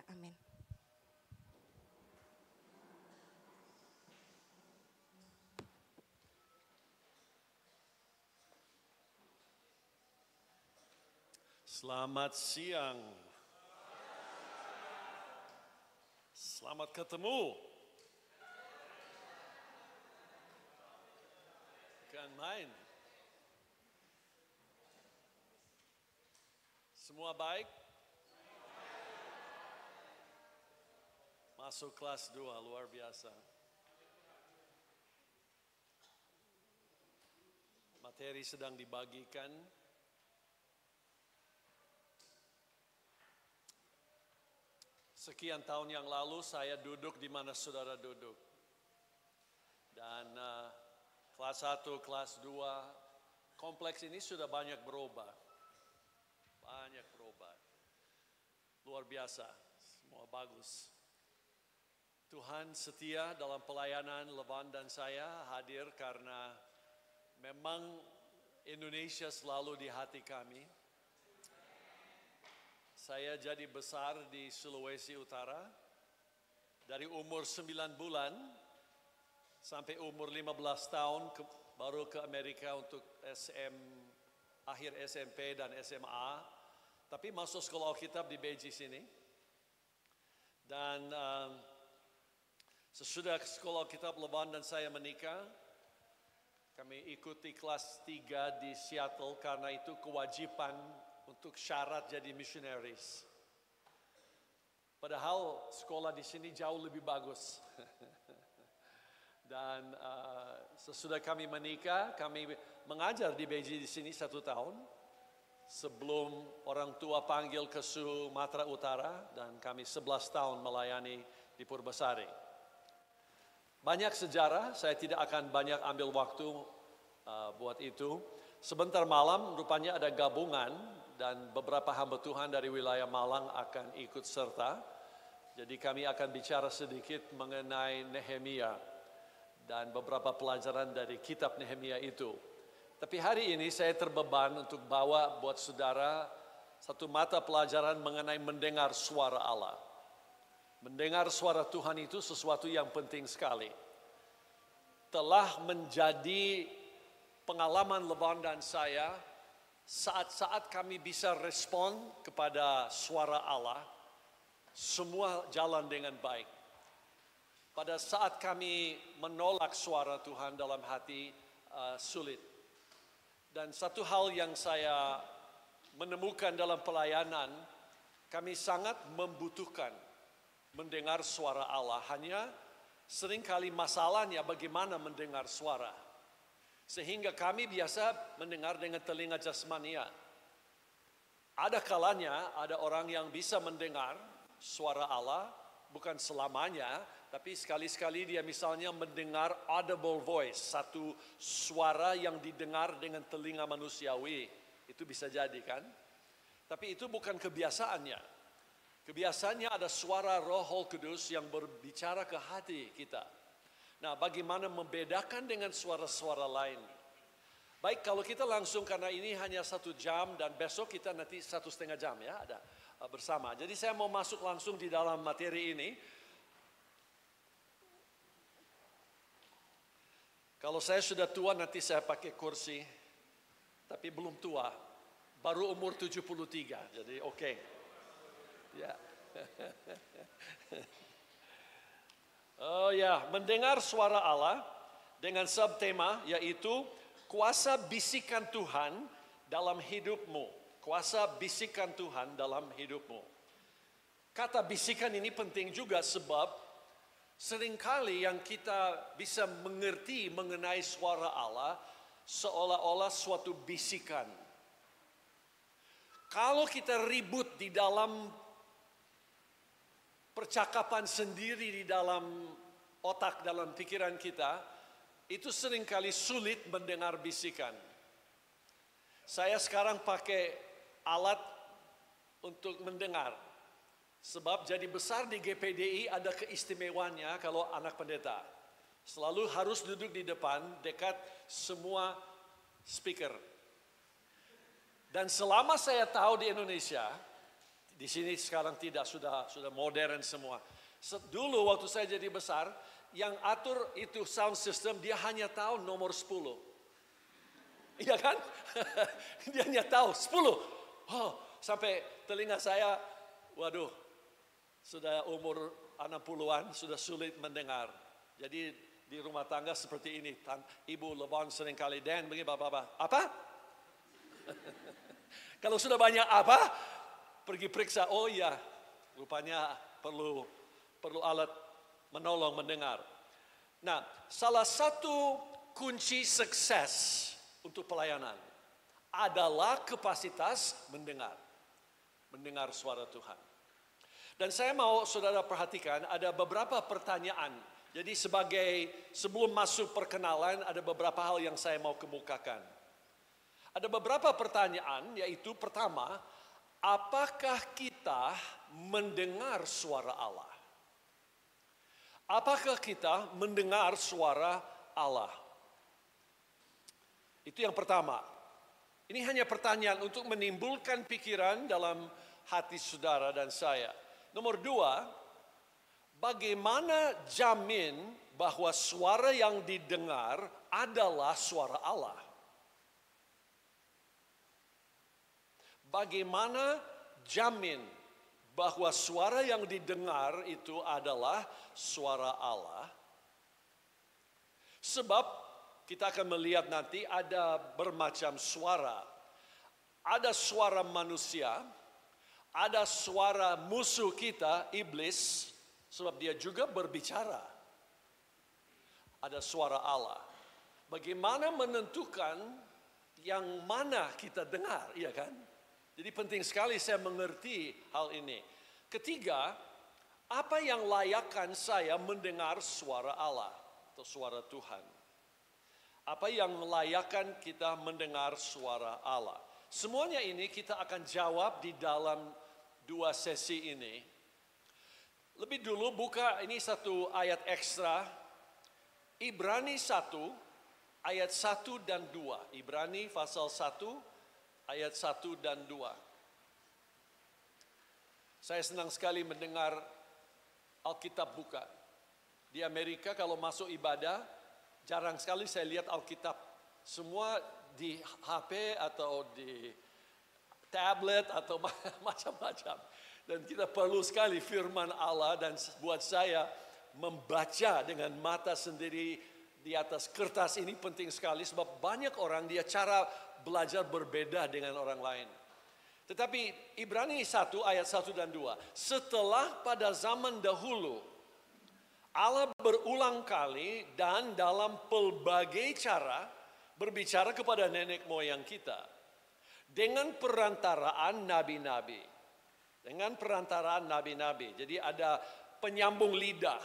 namanya. Amin. Selamat siang. Selamat ketemu. Bukan main. Semua baik? Masuk kelas 2, luar biasa. Materi sedang dibagikan. Sekian tahun yang lalu saya duduk di mana saudara duduk. Dan kelas 1, kelas 2, kompleks ini sudah banyak berubah. Banyak berubah. Luar biasa, semua bagus. Tuhan setia dalam pelayanan Levan dan saya hadir karena memang Indonesia selalu di hati kami. Saya jadi besar di Sulawesi Utara, dari umur 9 bulan sampai umur 15 tahun baru ke Amerika untuk akhir SMP dan SMA, tapi masuk sekolah Alkitab di Beijing sini. Dan sesudah sekolah Alkitab Levan dan saya menikah, kami ikuti kelas 3 di Seattle karena itu kewajiban untuk syarat jadi missionaries. Padahal sekolah di sini jauh lebih bagus. Dan sesudah kami menikah, kami mengajar di Beijing di sini 1 tahun. Sebelum orang tua panggil ke Sumatera Utara dan kami 11 tahun melayani di Purbasari. Banyak sejarah, saya tidak akan banyak ambil waktu buat itu. Sebentar malam rupanya ada gabungan dan beberapa hamba Tuhan dari wilayah Malang akan ikut serta. Jadi kami akan bicara sedikit mengenai Nehemia dan beberapa pelajaran dari kitab Nehemia itu. Tapi hari ini saya terbeban untuk bawa buat saudara satu mata pelajaran mengenai mendengar suara Allah. Mendengar suara Tuhan itu sesuatu yang penting sekali. Telah menjadi pengalaman Levan dan saya, saat-saat kami bisa respon kepada suara Allah, semua jalan dengan baik. Pada saat kami menolak suara Tuhan dalam hati, sulit. Dan satu hal yang saya menemukan dalam pelayanan, kami sangat membutuhkan mendengar suara Allah. Hanya seringkali masalahnya bagaimana mendengar suara. Sehingga kami biasa mendengar dengan telinga jasmania. Ada kalanya ada orang yang bisa mendengar suara Allah, bukan selamanya, tapi sekali-sekali dia misalnya mendengar audible voice, satu suara yang didengar dengan telinga manusiawi. Itu bisa jadi kan? Tapi itu bukan kebiasaannya. Kebiasaannya ada suara Roh Kudus yang berbicara ke hati kita. Nah, bagaimana membedakan dengan suara-suara lain? Baik, kalau kita langsung, karena ini hanya 1 jam dan besok kita nanti 1,5 jam ya, ada bersama. Jadi saya mau masuk langsung di dalam materi ini. Kalau saya sudah tua nanti saya pakai kursi, tapi belum tua, baru umur 73, jadi oke. Ya. Oh ya, mendengar suara Allah dengan subtema yaitu kuasa bisikan Tuhan dalam hidupmu. Kuasa bisikan Tuhan dalam hidupmu. Kata bisikan ini penting juga sebab seringkali yang kita bisa mengerti mengenai suara Allah seolah-olah suatu bisikan. Kalau kita ribut di dalam percakapan sendiri di dalam otak, dalam pikiran kita, itu seringkali sulit mendengar bisikan. Saya sekarang pakai alat untuk mendengar. Sebab jadi besar di GPDI ada keistimewaannya kalau anak pendeta. Selalu harus duduk di depan, dekat semua speaker. Dan selama saya tahu di Indonesia, Di sini sekarang tidak, sudah modern semua. Dulu waktu saya jadi besar, yang atur itu sound system dia hanya tahu nomor 10. Iya kan? Dia hanya tahu 10. Oh, sampai telinga saya, waduh, sudah umur 60-an, sudah sulit mendengar. Jadi di rumah tangga seperti ini, Ibu Lebon seringkali, Dan, begini bapak-bapak, apa? Kalau sudah banyak apa, pergi periksa, oh iya, rupanya perlu alat menolong mendengar. Nah, salah satu kunci sukses untuk pelayanan adalah kapasitas mendengar suara Tuhan. Dan saya mau saudara perhatikan ada beberapa pertanyaan. Jadi sebelum masuk perkenalan ada beberapa hal yang saya mau kemukakan. Ada beberapa pertanyaan, yaitu pertama, apakah kita mendengar suara Allah? Apakah kita mendengar suara Allah? Itu yang pertama. Ini hanya pertanyaan untuk menimbulkan pikiran dalam hati saudara dan saya. Nomor dua, bagaimana jamin bahwa suara yang didengar adalah suara Allah? Bagaimana jamin bahwa suara yang didengar itu adalah suara Allah? Sebab kita akan melihat nanti ada bermacam suara. Ada suara manusia, ada suara musuh kita, iblis, sebab dia juga berbicara. Ada suara Allah. Bagaimana menentukan yang mana kita dengar, iya kan? Jadi penting sekali saya mengerti hal ini. Ketiga, apa yang layakkan saya mendengar suara Allah atau suara Tuhan? Apa yang melayakkan kita mendengar suara Allah? Semuanya ini kita akan jawab di dalam 2 sesi ini. Lebih dulu buka ini satu ayat ekstra. Ibrani 1 ayat 1 dan 2. Ibrani pasal 1 ayat 1 dan 2. Saya senang sekali mendengar Alkitab buka. Di Amerika kalau masuk ibadah, jarang sekali saya lihat Alkitab. Semua di HP atau di tablet atau macam-macam. Dan kita perlu sekali firman Allah, dan buat saya membaca dengan mata sendiri di atas kertas ini penting sekali. Sebab banyak orang dia cara belajar berbeda dengan orang lain. Tetapi Ibrani 1 ayat 1 dan 2. Setelah pada zaman dahulu Allah berulang kali dan dalam pelbagai cara berbicara kepada nenek moyang kita dengan perantaraan nabi-nabi. Dengan perantaraan nabi-nabi. Jadi ada penyambung lidah.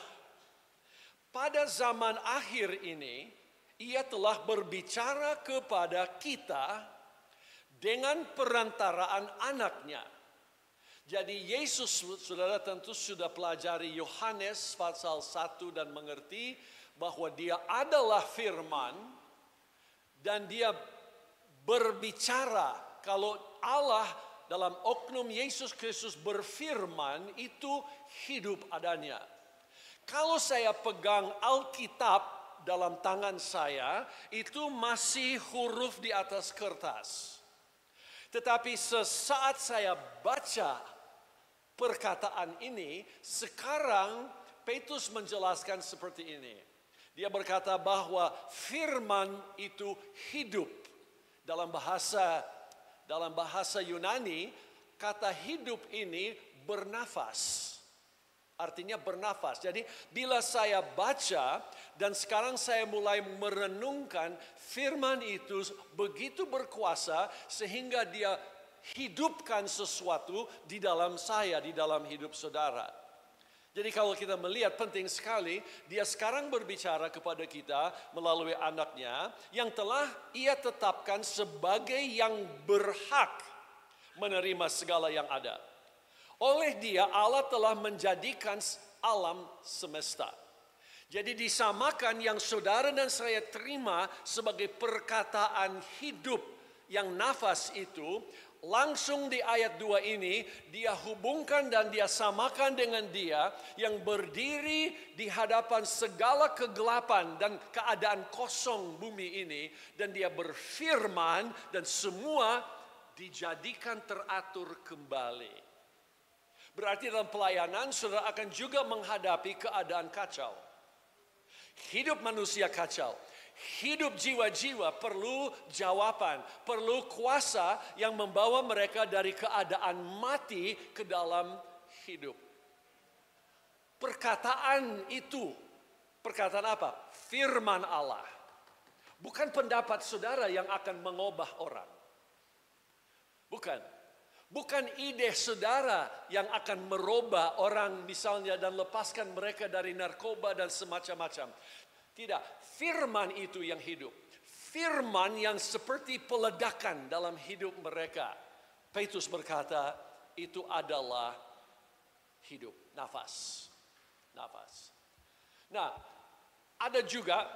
Pada zaman akhir ini Ia telah berbicara kepada kita dengan perantaraan anaknya. Jadi Yesus, saudara tentu sudah pelajari Yohanes pasal 1 dan mengerti bahwa dia adalah firman dan dia berbicara. Kalau Allah dalam oknum Yesus Kristus berfirman, itu hidup adanya. Kalau saya pegang Alkitab dalam tangan saya, itu masih huruf di atas kertas. Tetapi sesaat saya baca perkataan ini, sekarang Petrus menjelaskan seperti ini. Dia berkata bahwa firman itu hidup. Dalam bahasa Yunani, kata hidup ini bernafas. Artinya bernafas. Jadi bila saya baca dan sekarang saya mulai merenungkan, firman itu begitu berkuasa sehingga dia hidupkan sesuatu di dalam saya, di dalam hidup saudara. Jadi kalau kita melihat penting sekali, dia sekarang berbicara kepada kita melalui anaknya yang telah ia tetapkan sebagai yang berhak menerima segala yang ada. Oleh dia Allah telah menjadikan alam semesta. Jadi disamakan yang saudara dan saya terima sebagai perkataan hidup yang nafas itu langsung di ayat 2 ini, dia hubungkan dan dia samakan dengan dia yang berdiri di hadapan segala kegelapan dan keadaan kosong bumi ini. Dan dia berfirman dan semua dijadikan teratur kembali. Berarti dalam pelayanan, saudara akan juga menghadapi keadaan kacau. Hidup manusia kacau. Hidup jiwa-jiwa perlu jawaban, perlu kuasa yang membawa mereka dari keadaan mati ke dalam hidup. Perkataan itu, perkataan apa? Firman Allah. Bukan pendapat saudara yang akan mengubah orang. Bukan ide saudara yang akan merubah orang misalnya dan lepaskan mereka dari narkoba dan semacam-macam. Tidak, firman itu yang hidup. Firman yang seperti peledakan dalam hidup mereka. Petrus berkata, itu adalah hidup, nafas. Nah, ada juga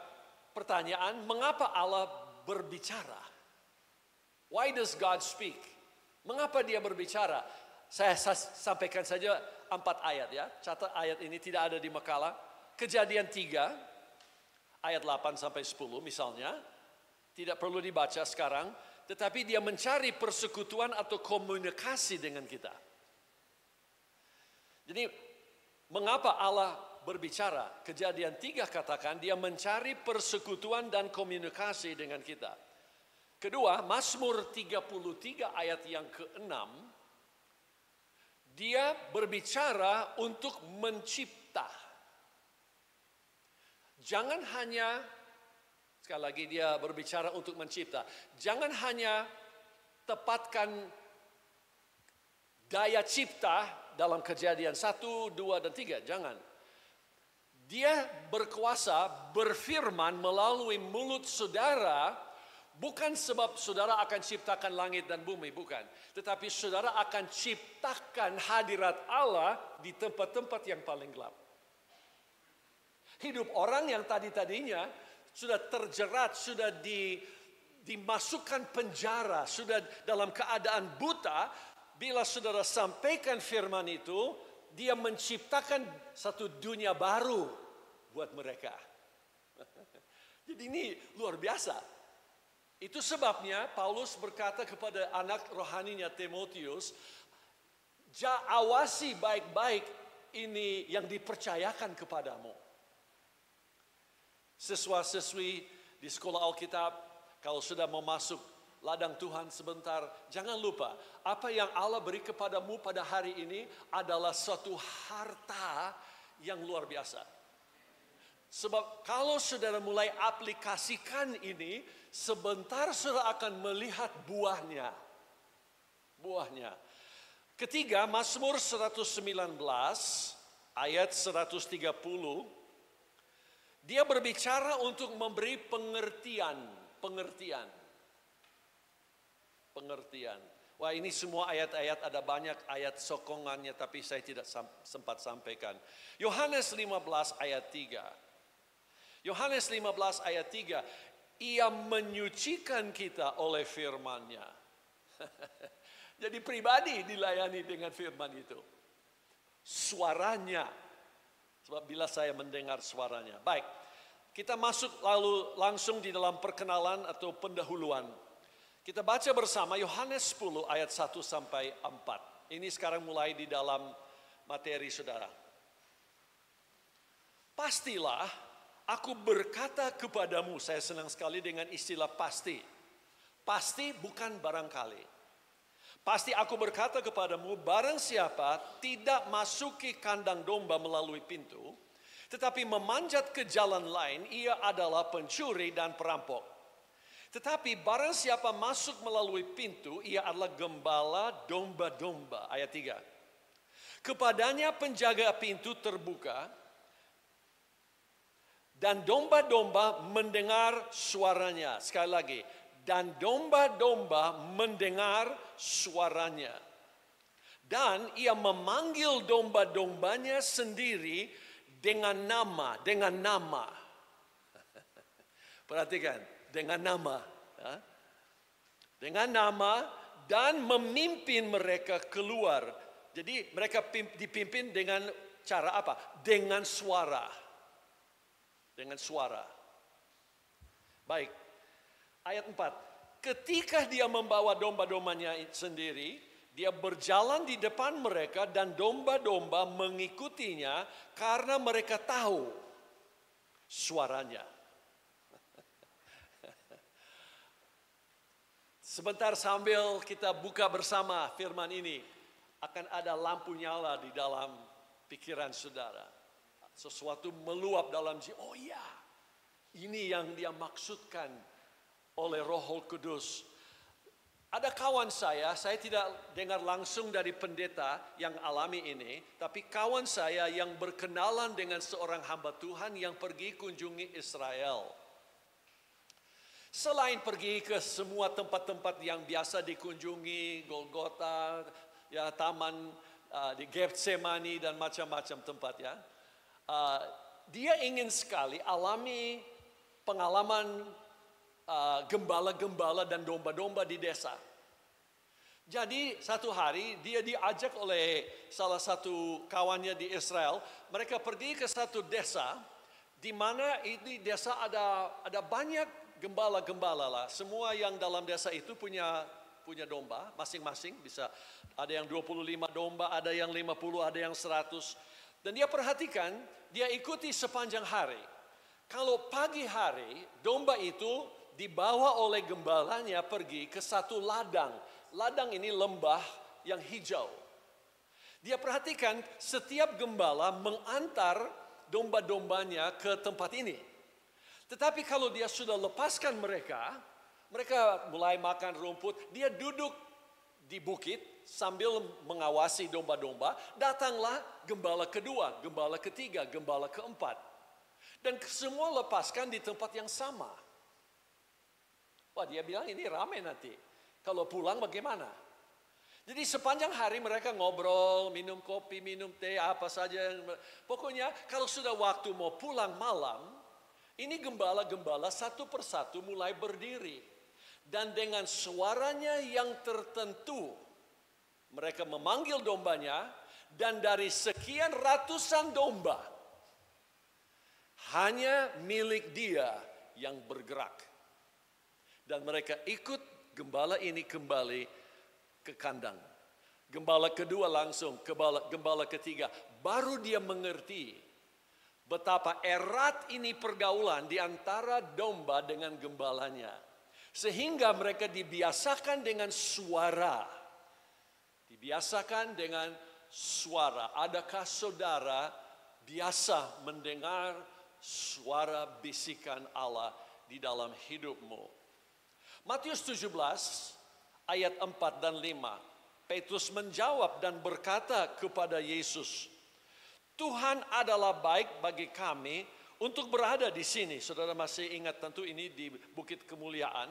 pertanyaan, mengapa Allah berbicara? Why does God speak? Mengapa dia berbicara? Saya sampaikan saja 4 ayat ya. Catat ayat ini tidak ada di makalah. Kejadian 3. Ayat 8 sampai 10 misalnya, tidak perlu dibaca sekarang, tetapi dia mencari persekutuan atau komunikasi dengan kita. Jadi, mengapa Allah berbicara? Kejadian 3 katakan, dia mencari persekutuan dan komunikasi dengan kita. Kedua, Mazmur 33 ayat yang ke-6, dia berbicara untuk mencipta. Jangan hanya, sekali lagi dia berbicara untuk mencipta. Jangan hanya tepatkan daya cipta dalam Kejadian 1, 2, dan 3. Jangan. Dia berkuasa berfirman melalui mulut saudara, bukan sebab saudara akan ciptakan langit dan bumi, bukan. Tetapi saudara akan ciptakan hadirat Allah di tempat-tempat yang paling gelap. Hidup orang yang tadinya sudah terjerat, sudah dimasukkan penjara, sudah dalam keadaan buta, bila saudara sampaikan firman itu, dia menciptakan satu dunia baru buat mereka. Jadi ini luar biasa. Itu sebabnya Paulus berkata kepada anak rohaninya Timotius, awasi baik-baik ini yang dipercayakan kepadamu. Siswa-siswi di sekolah Alkitab, kalau sudah mau masuk ladang Tuhan sebentar, jangan lupa apa yang Allah beri kepadamu pada hari ini adalah suatu harta yang luar biasa. Sebab kalau saudara mulai aplikasikan ini, sebentar saudara akan melihat buahnya. Ketiga, Mazmur 119 ayat 130, dia berbicara untuk memberi pengertian. Wah, ini semua ayat-ayat, ada banyak ayat sokongannya, tapi saya tidak sempat sampaikan. Yohanes 15 ayat 3. Yohanes 15 ayat 3. Ia menyucikan kita oleh firman-Nya. Jadi pribadi dilayani dengan firman itu. Suaranya. Sebab bila saya mendengar suaranya. Baik, kita masuk lalu langsung di dalam perkenalan atau pendahuluan. Kita baca bersama Yohanes 10 ayat 1 sampai 4. Ini sekarang mulai di dalam materi saudara. Pastilah aku berkata kepadamu, saya senang sekali dengan istilah pasti. Pasti bukan barangkali. Pasti aku berkata kepadamu, barang siapa tidak masuki kandang domba melalui pintu, tetapi memanjat ke jalan lain, ia adalah pencuri dan perampok. Tetapi barang siapa masuk melalui pintu, ia adalah gembala domba-domba. Ayat 3. Kepadanya penjaga pintu terbuka, dan domba-domba mendengar suaranya. Sekali lagi, dan domba-domba mendengar suaranya. Dan ia memanggil domba-dombanya sendiri dengan nama. Perhatikan, dengan nama. Dengan nama dan memimpin mereka keluar. Jadi mereka dipimpin dengan cara apa? Dengan suara. Dengan suara. Baik. Ayat 4. Ketika dia membawa domba-dombanya sendiri, dia berjalan di depan mereka dan domba-domba mengikutinya karena mereka tahu suaranya. Sebentar sambil kita buka bersama firman ini, akan ada lampu nyala di dalam pikiran saudara. Sesuatu meluap dalam jiwa. Oh iya, ini yang dia maksudkan oleh Roh Kudus. Ada kawan saya tidak dengar langsung dari pendeta yang alami ini, tapi kawan saya yang berkenalan dengan seorang hamba Tuhan yang pergi kunjungi Israel. Selain pergi ke semua tempat-tempat yang biasa dikunjungi, Golgota, ya taman di Getsemani dan macam-macam tempat ya, dia ingin sekali alami pengalaman gembala-gembala dan domba-domba di desa. Jadi satu hari dia diajak oleh salah satu kawannya di Israel, mereka pergi ke satu desa di mana ini desa ada banyak gembala-gembala lah. Semua yang dalam desa itu punya domba masing-masing, bisa ada yang 25 domba, ada yang 50, ada yang 100. Dan dia perhatikan, dia ikuti sepanjang hari. Kalau pagi hari domba itu dibawa oleh gembalanya pergi ke satu ladang. Ladang ini lembah yang hijau. Dia perhatikan setiap gembala mengantar domba-dombanya ke tempat ini. Tetapi kalau dia sudah lepaskan mereka mulai makan rumput, dia duduk di bukit sambil mengawasi domba-domba. Datanglah gembala kedua, gembala ketiga, gembala keempat. Dan semua lepaskan di tempat yang sama. Wah, dia bilang ini ramai nanti. Kalau pulang bagaimana? Jadi sepanjang hari mereka ngobrol, minum kopi, minum teh, apa saja. Pokoknya kalau sudah waktu mau pulang malam, ini gembala-gembala satu persatu mulai berdiri. Dan dengan suaranya yang tertentu, mereka memanggil dombanya, dan dari sekian ratusan domba, hanya milik dia yang bergerak. Dan mereka ikut gembala ini kembali ke kandang. Gembala kedua langsung, gembala ketiga. Baru dia mengerti betapa erat ini pergaulan di antara domba dengan gembalanya. Sehingga mereka dibiasakan dengan suara. Dibiasakan dengan suara. Adakah saudara biasa mendengar suara bisikan Allah di dalam hidupmu? Matius 17 ayat 4 dan 5. Petrus menjawab dan berkata kepada Yesus, Tuhan adalah baik bagi kami untuk berada di sini. Saudara masih ingat tentu ini di Bukit Kemuliaan.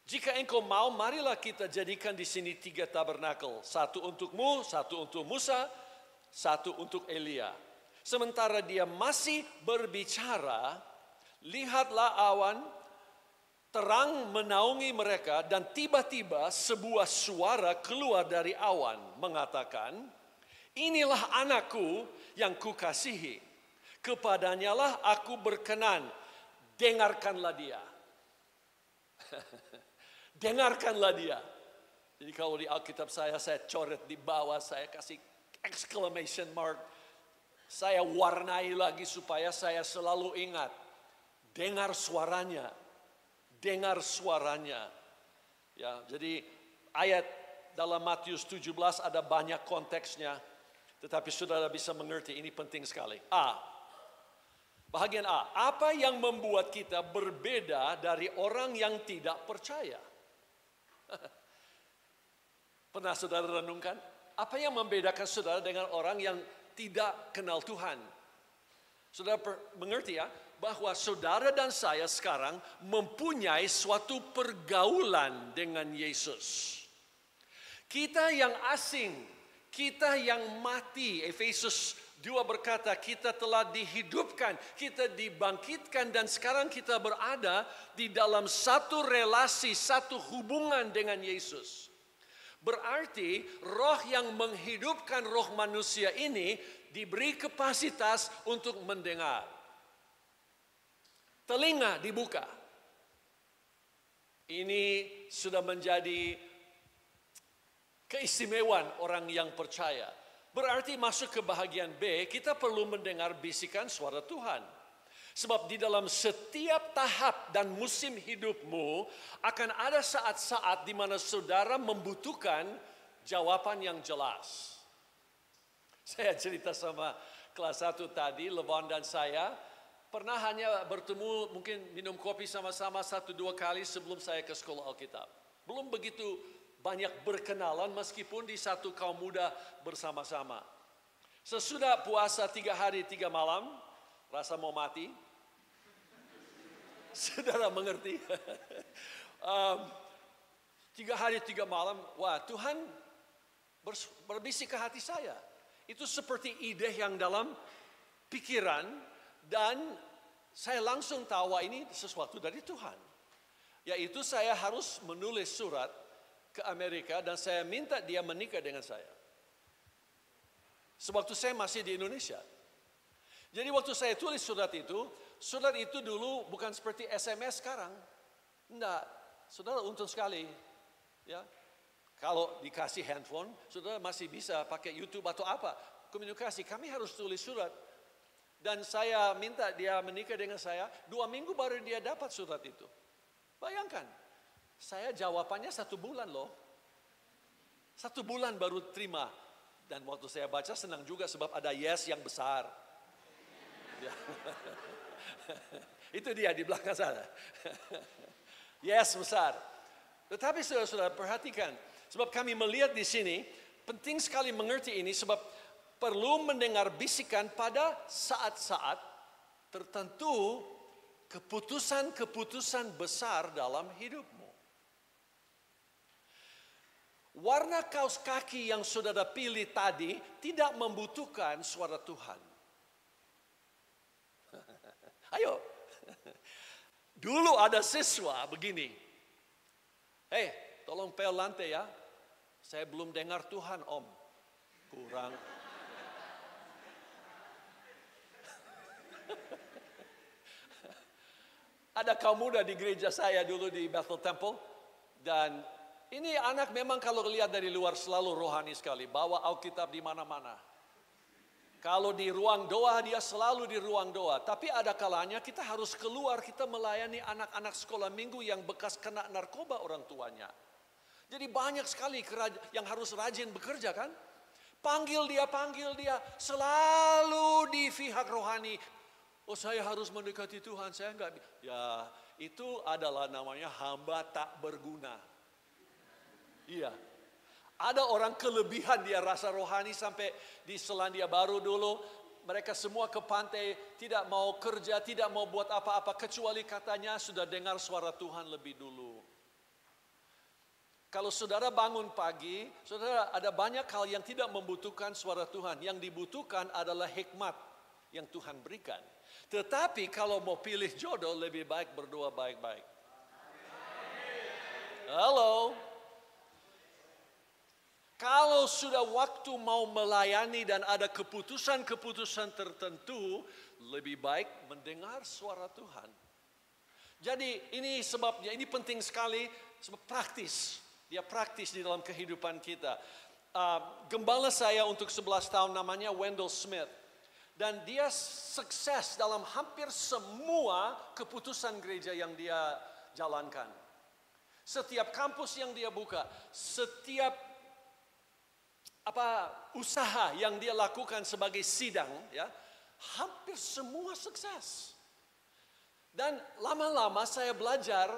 Jika engkau mau, marilah kita jadikan di sini 3 tabernakel. 1 untukmu, 1 untuk Musa, 1 untuk Elia. Sementara dia masih berbicara, lihatlah awan terang menaungi mereka dan tiba-tiba sebuah suara keluar dari awan mengatakan, inilah anakku yang kukasihi, kepadanyalah aku berkenan, dengarkanlah dia. Dengarkanlah dia. Jadi kalau di Alkitab saya coret di bawah, saya kasih exclamation mark. Saya warnai lagi supaya saya selalu ingat. Dengar suaranya. Dengar suaranya. Ya, jadi ayat dalam Matius 17 ada banyak konteksnya. Tetapi saudara bisa mengerti, ini penting sekali. Bahagian A. Apa yang membuat kita berbeda dari orang yang tidak percaya? Pernah saudara renungkan? Apa yang membedakan saudara dengan orang yang tidak kenal Tuhan? Saudara mengerti ya? Bahwa saudara dan saya sekarang mempunyai suatu pergaulan dengan Yesus. Kita yang asing, kita yang mati, Efesus 2 berkata, kita telah dihidupkan, kita dibangkitkan, dan sekarang kita berada di dalam satu relasi, satu hubungan dengan Yesus. Berarti roh yang menghidupkan roh manusia ini diberi kapasitas untuk mendengar. Telinga dibuka. Ini sudah menjadi keistimewaan orang yang percaya. Berarti masuk ke bahagian B, kita perlu mendengar bisikan suara Tuhan. Sebab di dalam setiap tahap dan musim hidupmu akan ada saat-saat di mana saudara membutuhkan jawaban yang jelas. Saya cerita sama kelas 1 tadi, Levon dan saya pernah hanya bertemu, mungkin minum kopi sama-sama 1-2 kali sebelum saya ke sekolah Alkitab. Belum begitu banyak berkenalan meskipun di satu kaum muda bersama-sama. Sesudah puasa 3 hari 3 malam, rasa mau mati. Saudara mengerti? 3 hari 3 malam, wah Tuhan berbisik ke hati saya. Itu seperti ide yang dalam pikiran dan saya langsung tahu ini sesuatu dari Tuhan. Yaitu saya harus menulis surat ke Amerika dan saya minta dia menikah dengan saya. Sewaktu saya masih di Indonesia. Jadi waktu saya tulis surat itu dulu bukan seperti SMS sekarang. Enggak, saudara untung sekali. Ya, kalau dikasih handphone, saudara masih bisa pakai YouTube atau apa. Komunikasi, kami harus tulis surat. Dan saya minta dia menikah dengan saya, 2 minggu baru dia dapat surat itu. Bayangkan, saya jawabannya 1 bulan loh. 1 bulan baru terima. Dan waktu saya baca senang juga sebab ada yes yang besar. Ya. Itu dia di belakang sana. Yes besar. Tetapi saudara-saudara perhatikan. Sebab kami melihat di sini, penting sekali mengerti ini sebab perlu mendengar bisikan pada saat-saat tertentu keputusan-keputusan besar dalam hidupmu. Warna kaos kaki yang saudara pilih tadi tidak membutuhkan suara Tuhan. Ayo. Dulu ada siswa begini. Hei, tolong pel lantai ya. Saya belum dengar Tuhan, Om. Kurang. Ada kaum muda di gereja saya dulu di Bethel Temple. Dan ini anak memang kalau lihat dari luar selalu rohani sekali. Bawa Alkitab di mana-mana. Kalau di ruang doa, dia selalu di ruang doa. Tapi ada kalanya kita harus keluar, kita melayani anak-anak sekolah minggu yang bekas kena narkoba orang tuanya. Jadi banyak sekali yang harus rajin bekerja kan. Panggil dia, selalu di pihak rohani. Oh saya harus mendekati Tuhan, saya enggak. Ya itu adalah namanya hamba tak berguna. Iya. Ada orang kelebihan dia rasa rohani sampai di Selandia Baru dulu. Mereka semua ke pantai, tidak mau kerja, tidak mau buat apa-apa. Kecuali katanya sudah dengar suara Tuhan lebih dulu. Kalau saudara bangun pagi, saudara ada banyak hal yang tidak membutuhkan suara Tuhan. Yang dibutuhkan adalah hikmat yang Tuhan berikan. Tetapi kalau mau pilih jodoh, lebih baik berdoa baik-baik. Halo. Kalau sudah waktu mau melayani dan ada keputusan-keputusan tertentu, lebih baik mendengar suara Tuhan. Jadi ini sebabnya, ini penting sekali, sebab praktis. Dia praktis di dalam kehidupan kita. Gembala saya untuk 11 tahun namanya Wendell Smith. Dan dia sukses dalam hampir semua keputusan gereja yang dia jalankan. Setiap kampus yang dia buka, setiap usaha yang dia lakukan sebagai sidang, ya, hampir semua sukses. Dan lama-lama saya belajar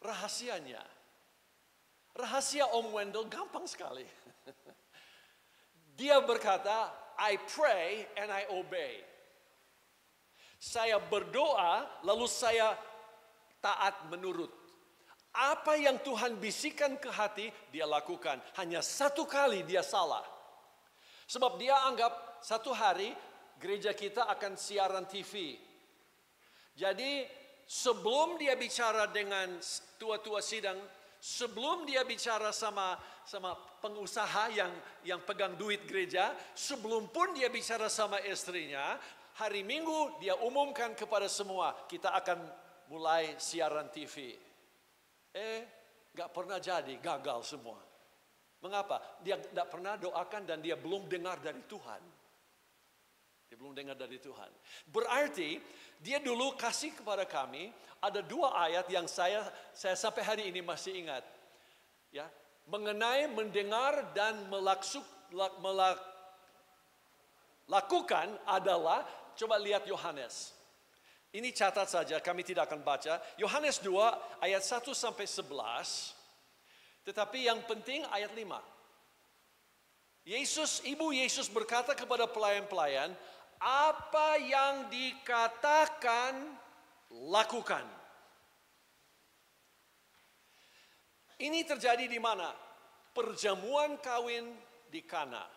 rahasianya. Rahasia Om Wendell gampang sekali. Dia berkata, I pray and I obey. Saya berdoa lalu saya taat menurut. Apa yang Tuhan bisikan ke hati, dia lakukan. Hanya 1 kali dia salah. Sebab dia anggap satu hari gereja kita akan siaran TV. Jadi sebelum dia bicara dengan tua-tua sidang, sebelum dia bicara sama pengusaha yang pegang duit gereja, sebelum pun dia bicara sama istrinya, hari Minggu dia umumkan kepada semua, kita akan mulai siaran TV. Gak pernah jadi, gagal semua. Mengapa? Dia tidak pernah doakan dan dia belum dengar dari Tuhan. Dia belum dengar dari Tuhan. Berarti dia dulu kasih kepada kami ada 2 ayat yang saya sampai hari ini masih ingat. Ya, mengenai mendengar dan melakukan adalah, coba lihat Yohanes. Ini catat saja, kami tidak akan baca. Yohanes 2 ayat 1 sampai 11. Tetapi yang penting ayat 5. Ibu Yesus berkata kepada pelayan-pelayan, apa yang dikatakan, lakukan. Ini terjadi di mana? Perjamuan kawin di Kana.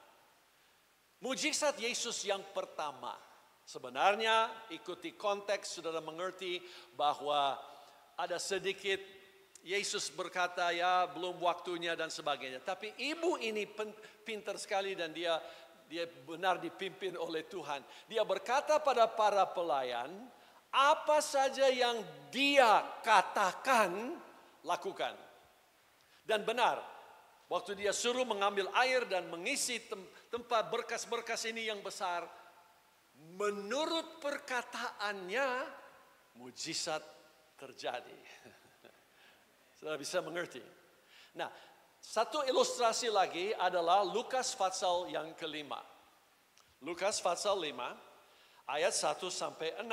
Mujizat Yesus yang pertama. Sebenarnya ikuti konteks, saudara mengerti bahwa ada sedikit Yesus berkata ya belum waktunya dan sebagainya. Tapi ibu ini pintar sekali dan dia benar dipimpin oleh Tuhan. Dia berkata pada para pelayan, apa saja yang dia katakan, lakukan. Dan benar, waktu dia suruh mengambil air dan mengisi tempat berkas-berkas ini yang besar, menurut perkataannya, mujizat terjadi. Saudara bisa mengerti. Nah, satu ilustrasi lagi adalah Lukas pasal yang kelima. Lukas pasal 5 ayat 1 sampai 6.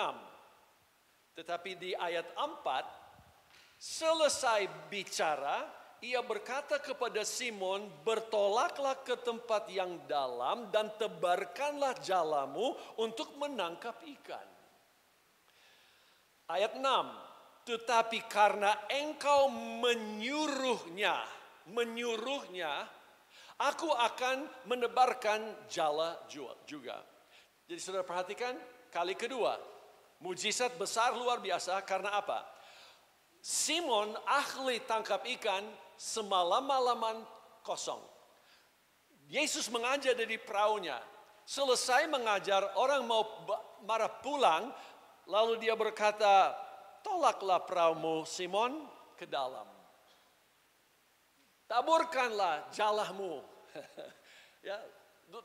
Tetapi di ayat 4 selesai bicara, ia berkata kepada Simon, bertolaklah ke tempat yang dalam dan tebarkanlah jalamu untuk menangkap ikan. Ayat 6, tetapi karena engkau menyuruhnya, aku akan menebarkan jala juga. Jadi saudara perhatikan, kali kedua, mujizat besar luar biasa karena apa? Simon ahli tangkap ikan semalam-malaman kosong. Yesus mengajar dari perahunya. Selesai mengajar, orang mau marah pulang, lalu dia berkata, tolaklah perahumu Simon ke dalam. Taburkanlah jalahmu. Ya,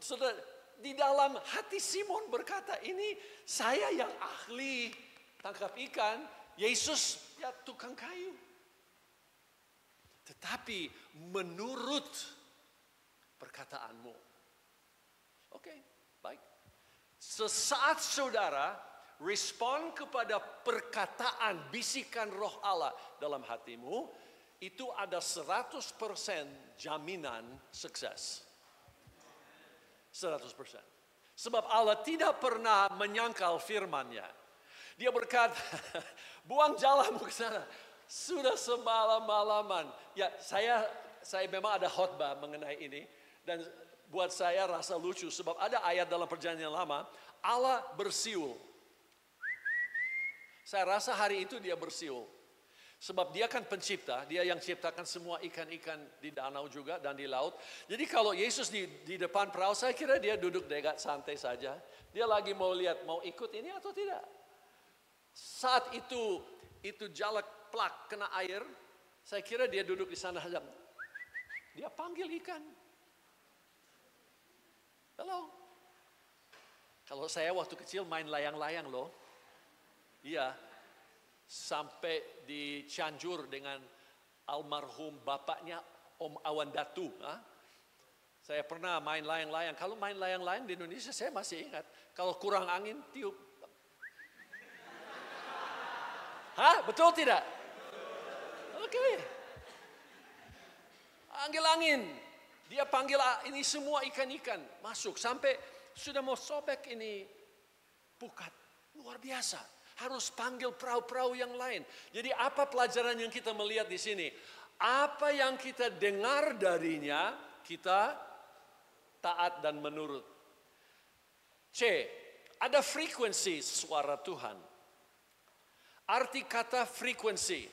saudara, di dalam hati Simon berkata, ini saya yang ahli tangkap ikan, Yesus ya tukang kayu. Tetapi menurut perkataanmu. Oke, baik. Sesaat saudara respon kepada perkataan bisikan roh Allah dalam hatimu, itu ada 100% jaminan sukses. 100%. Sebab Allah tidak pernah menyangkal firman-Nya. Dia berkata, buang jalamu ke sana. Sudah semalam-malaman. Ya, saya memang ada khotbah mengenai ini. Dan buat saya rasa lucu. Sebab ada ayat dalam perjanjian lama, Allah bersiul. Saya rasa hari itu dia bersiul. Sebab dia kan pencipta, dia yang ciptakan semua ikan-ikan di danau juga dan di laut. Jadi kalau Yesus di depan perahu, saya kira dia duduk dekat santai saja. Dia lagi mau lihat, mau ikut ini atau tidak. Saat itu jalak plak kena air, saya kira dia duduk di sana saja. Dia panggil ikan. Halo. Kalau saya waktu kecil main layang-layang loh. Iya. Sampai di Cianjur dengan almarhum bapaknya Om Awan Datu. Saya pernah main layang-layang. Kalau main layang-layang di Indonesia saya masih ingat. Kalau kurang angin tiup. Betul tidak? Oke. Panggil angin. Dia panggil ini semua ikan-ikan masuk. Sampai sudah mau sobek ini pukat. Luar biasa. Harus panggil perahu-perahu yang lain. Jadi apa pelajaran yang kita melihat di sini? Apa yang kita dengar darinya, kita taat dan menurut. C. Ada frekuensi suara Tuhan. Arti kata frekuensi.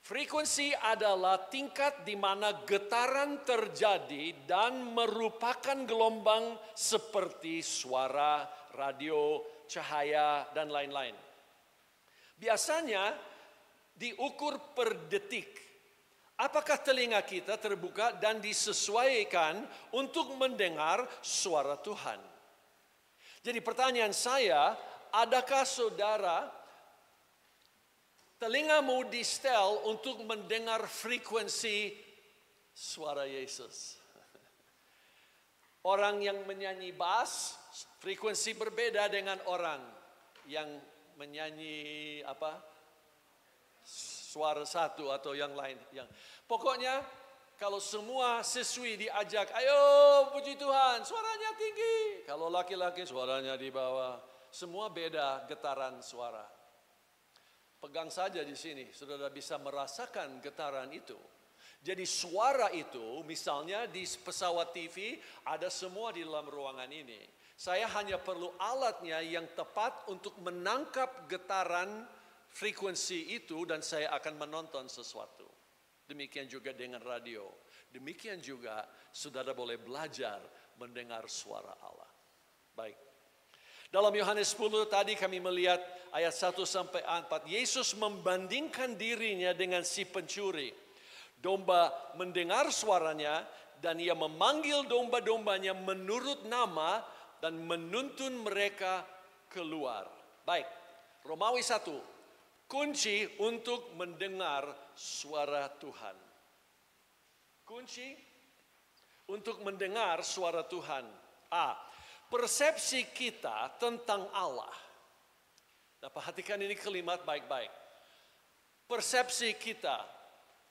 Frekuensi adalah tingkat di mana getaran terjadi dan merupakan gelombang seperti suara, radio, cahaya, dan lain-lain. Biasanya diukur per detik. Apakah telinga kita terbuka dan disesuaikan untuk mendengar suara Tuhan? Jadi pertanyaan saya, adakah saudara telingamu di-setel untuk mendengar frekuensi suara Yesus? Orang yang menyanyi bass, frekuensi berbeda dengan orang yang menyanyi suara satu atau yang lain. Pokoknya kalau semua siswi diajak, ayo puji Tuhan, suaranya tinggi. Kalau laki-laki suaranya di bawah. Semua beda getaran suara. Pegang saja di sini, saudara bisa merasakan getaran itu. Jadi suara itu, misalnya di pesawat TV, ada semua di dalam ruangan ini. Saya hanya perlu alatnya yang tepat untuk menangkap getaran frekuensi itu dan saya akan menonton sesuatu. Demikian juga dengan radio. Demikian juga saudara boleh belajar mendengar suara Allah. Baik. Dalam Yohanes 10 tadi kami melihat ayat 1-4. Yesus membandingkan dirinya dengan si pencuri. Domba mendengar suaranya dan ia memanggil domba-dombanya menurut nama dan menuntun mereka keluar. Baik, Romawi 1. Kunci untuk mendengar suara Tuhan. Kunci untuk mendengar suara Tuhan. A. Persepsi kita tentang Allah. Nah, perhatikan ini kalimat baik-baik. Persepsi kita,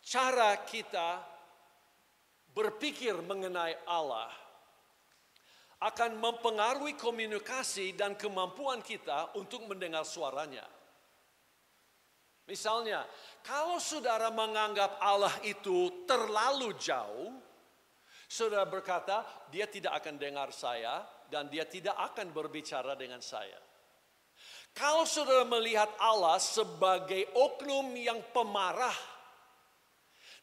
cara kita berpikir mengenai Allah akan mempengaruhi komunikasi dan kemampuan kita untuk mendengar suaranya. Misalnya, kalau saudara menganggap Allah itu terlalu jauh, saudara berkata, dia tidak akan dengar saya dan dia tidak akan berbicara dengan saya. Kalau saudara melihat Allah sebagai oknum yang pemarah,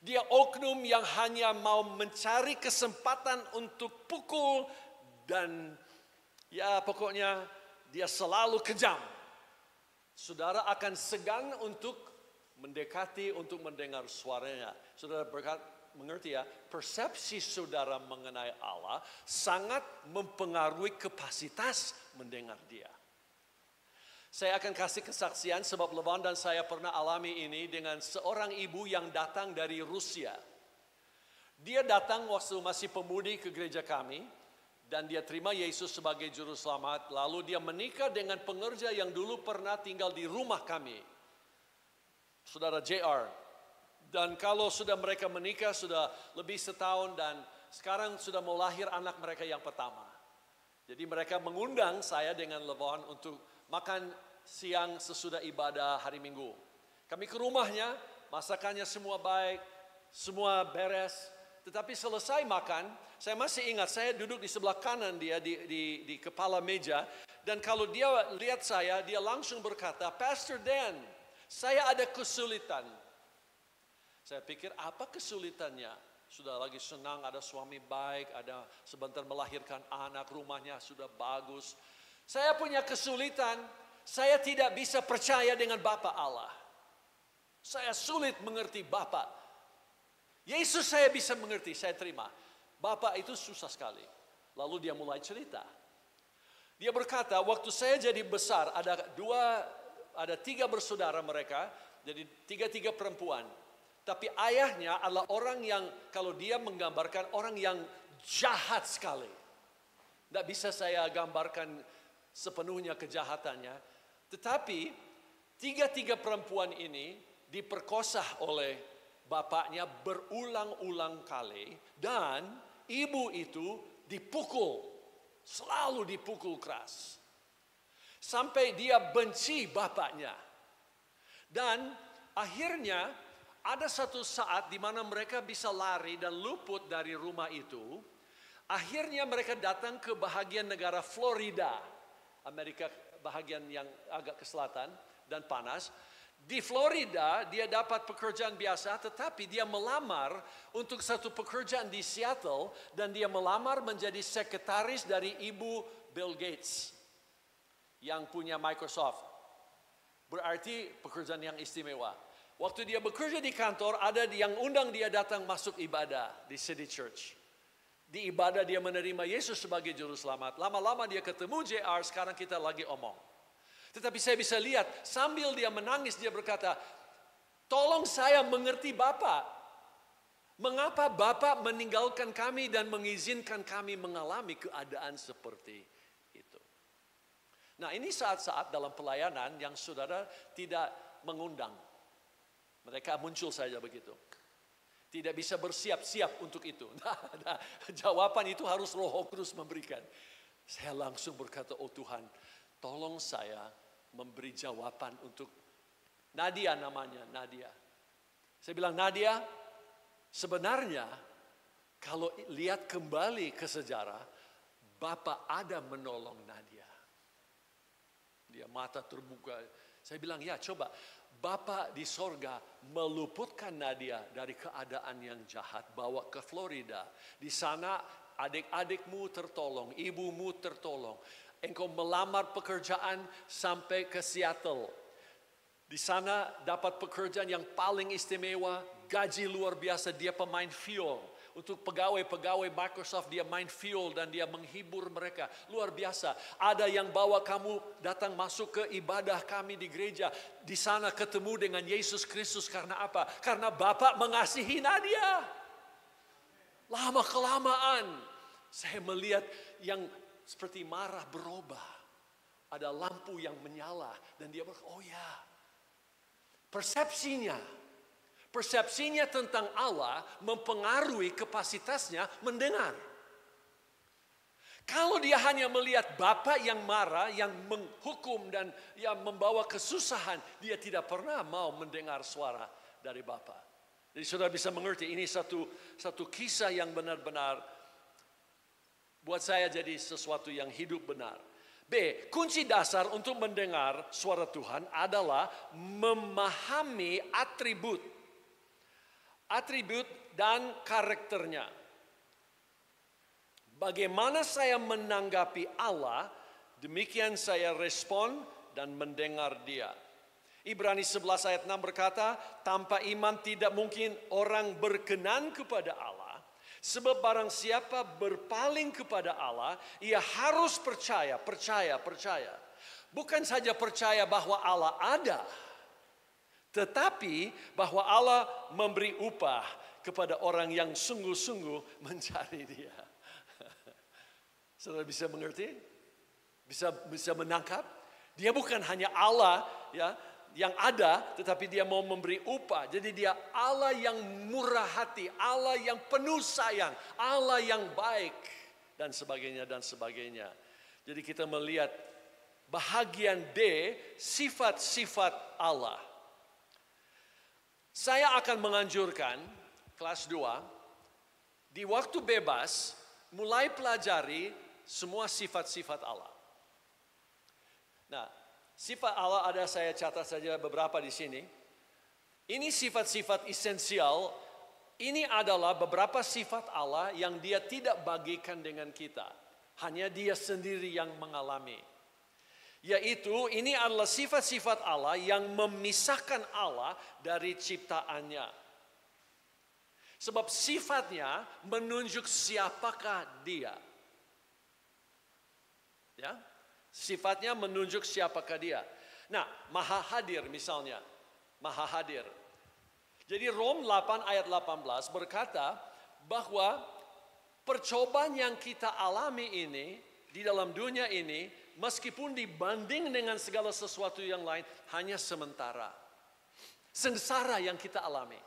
dia oknum yang hanya mau mencari kesempatan untuk pukul dan ya pokoknya dia selalu kejam. Saudara akan segan untuk mendekati, untuk mendengar suaranya. Saudara mengerti ya, persepsi saudara mengenai Allah sangat mempengaruhi kapasitas mendengar dia. Saya akan kasih kesaksian sebab Levan dan saya pernah alami ini dengan seorang ibu yang datang dari Rusia. Dia datang waktu masih pemudi ke gereja kami dan dia terima Yesus sebagai juru selamat. Lalu dia menikah dengan pengerja yang dulu pernah tinggal di rumah kami, saudara JR. Dan kalau sudah mereka menikah sudah lebih setahun dan sekarang sudah mau lahir anak mereka yang pertama. Jadi mereka mengundang saya dengan Levan untuk makan siang sesudah ibadah hari Minggu. Kami ke rumahnya, masakannya semua baik, semua beres. Tetapi selesai makan, saya masih ingat saya duduk di sebelah kanan dia di kepala meja. Dan kalau dia lihat saya, dia langsung berkata, Pastor Dan, saya ada kesulitan. Saya pikir apa kesulitannya? Sudah lagi senang, ada suami baik, ada sebentar melahirkan anak, rumahnya sudah bagus. Saya punya kesulitan, saya tidak bisa percaya dengan Bapa Allah. Saya sulit mengerti Bapa. Yesus saya bisa mengerti, saya terima. Bapa itu susah sekali. Lalu dia mulai cerita. Dia berkata, waktu saya jadi besar, ada 3 bersaudara mereka, jadi 3 perempuan. Tapi ayahnya adalah orang yang, kalau dia menggambarkan orang yang jahat sekali. Tidak bisa saya gambarkan sepenuhnya kejahatannya. Tetapi 3 perempuan ini diperkosa oleh bapaknya berulang-ulang kali. Dan ibu itu dipukul, selalu dipukul keras. Sampai dia benci bapaknya. Dan akhirnya ada satu saat di mana mereka bisa lari dan luput dari rumah itu. Akhirnya mereka datang ke bahagian negara Florida, Amerika bahagian yang agak ke selatan dan panas. Di Florida dia dapat pekerjaan biasa, tetapi dia melamar untuk satu pekerjaan di Seattle dan dia melamar menjadi sekretaris dari ibu Bill Gates yang punya Microsoft. Berarti pekerjaan yang istimewa. Waktu dia bekerja di kantor, ada yang undang dia datang masuk ibadah di City Church. Di ibadah dia menerima Yesus sebagai juru selamat. Lama-lama dia ketemu JR, sekarang kita lagi omong. Tetapi saya bisa lihat, sambil dia menangis, dia berkata, tolong saya mengerti Bapak. Mengapa Bapak meninggalkan kami dan mengizinkan kami mengalami keadaan seperti itu. Nah, ini saat-saat dalam pelayanan yang saudara tidak mengundang. Mereka muncul saja begitu. Tidak bisa bersiap-siap untuk itu. Nah, jawaban itu harus Roh Kudus memberikan. Saya langsung berkata, oh Tuhan, tolong saya memberi jawaban untuk Nadia namanya, Nadia. Saya bilang, Nadia, sebenarnya kalau lihat kembali ke sejarah, Bapak ada menolong Nadia. Dia mata terbuka. Saya bilang, ya coba. Bapak di sorga meluputkan Nadia dari keadaan yang jahat, bawa ke Florida. Di sana adik-adikmu tertolong, ibumu tertolong. Engkau melamar pekerjaan sampai ke Seattle. Di sana dapat pekerjaan yang paling istimewa, gaji luar biasa, dia pemain fiol. Untuk pegawai-pegawai Microsoft dia main fiol dan dia menghibur mereka. Luar biasa. Ada yang bawa kamu datang masuk ke ibadah kami di gereja. Di sana ketemu dengan Yesus Kristus karena apa? Karena Bapak mengasihi Nadia. Lama-kelamaan saya melihat yang seperti marah berubah. Ada lampu yang menyala dan dia berkata, oh ya. Persepsinya tentang Allah mempengaruhi kapasitasnya mendengar. Kalau dia hanya melihat Bapa yang marah, yang menghukum dan yang membawa kesusahan, dia tidak pernah mau mendengar suara dari Bapa. Jadi saudara bisa mengerti, ini satu kisah yang benar-benar buat saya jadi sesuatu yang hidup benar. B, kunci dasar untuk mendengar suara Tuhan adalah memahami atribut dan karakternya. Bagaimana saya menanggapi Allah, demikian saya respon dan mendengar dia. Ibrani 11 ayat 6 berkata, tanpa iman tidak mungkin orang berkenan kepada Allah. Sebab barang siapa berpaling kepada Allah, ia harus percaya. Bukan saja percaya bahwa Allah ada, tetapi bahwa Allah memberi upah kepada orang yang sungguh-sungguh mencari dia. Saudara bisa mengerti? Bisa menangkap? Dia bukan hanya Allah ya yang ada, tetapi dia mau memberi upah. Jadi dia Allah yang murah hati, Allah yang penuh sayang, Allah yang baik, dan sebagainya. Jadi kita melihat bahagian D, sifat-sifat Allah. Saya akan menganjurkan kelas 2, di waktu bebas, mulai pelajari semua sifat-sifat Allah. Nah, sifat Allah ada saya catat saja beberapa di sini. Ini sifat-sifat esensial. Ini adalah beberapa sifat Allah yang dia tidak bagikan dengan kita. Hanya dia sendiri yang mengalami. Yaitu ini adalah sifat-sifat Allah yang memisahkan Allah dari ciptaannya. Sebab sifatnya menunjuk siapakah dia. Ya. Sifatnya menunjuk siapakah dia. Nah, maha hadir misalnya. Maha hadir. Jadi Rom 8 ayat 18 berkata bahwa percobaan yang kita alami ini di dalam dunia ini, meskipun dibanding dengan segala sesuatu yang lain, hanya sementara. Sengsara yang kita alami.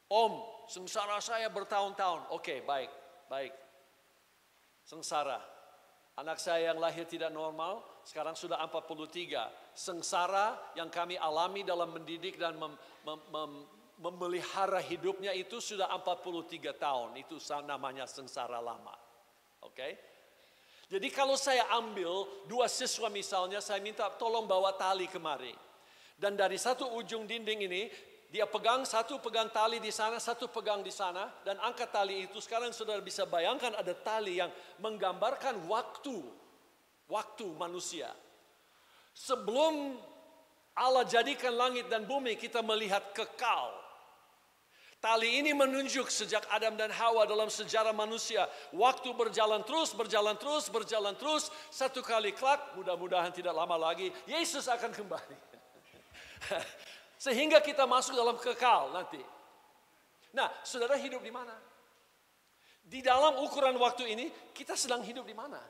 Om, sengsara saya bertahun-tahun. Oke, baik. Sengsara. Anak saya yang lahir tidak normal, sekarang sudah 43. Sengsara yang kami alami dalam mendidik dan memelihara hidupnya itu sudah 43 tahun. Itu namanya sengsara lama. Oke? Jadi kalau saya ambil 2 siswa misalnya, saya minta tolong bawa tali kemari. Dan dari satu ujung dinding ini, dia pegang, satu pegang tali di sana, satu pegang di sana. Dan angkat tali itu, sekarang saudara bisa bayangkan ada tali yang menggambarkan waktu manusia. Sebelum Allah jadikan langit dan bumi, kita melihat kekal. Tali ini menunjuk sejak Adam dan Hawa dalam sejarah manusia. Waktu berjalan terus. Satu kali kelak, mudah-mudahan tidak lama lagi, Yesus akan kembali. Sehingga kita masuk dalam kekal nanti. Nah, saudara hidup di mana? Di dalam ukuran waktu ini, kita sedang hidup di mana?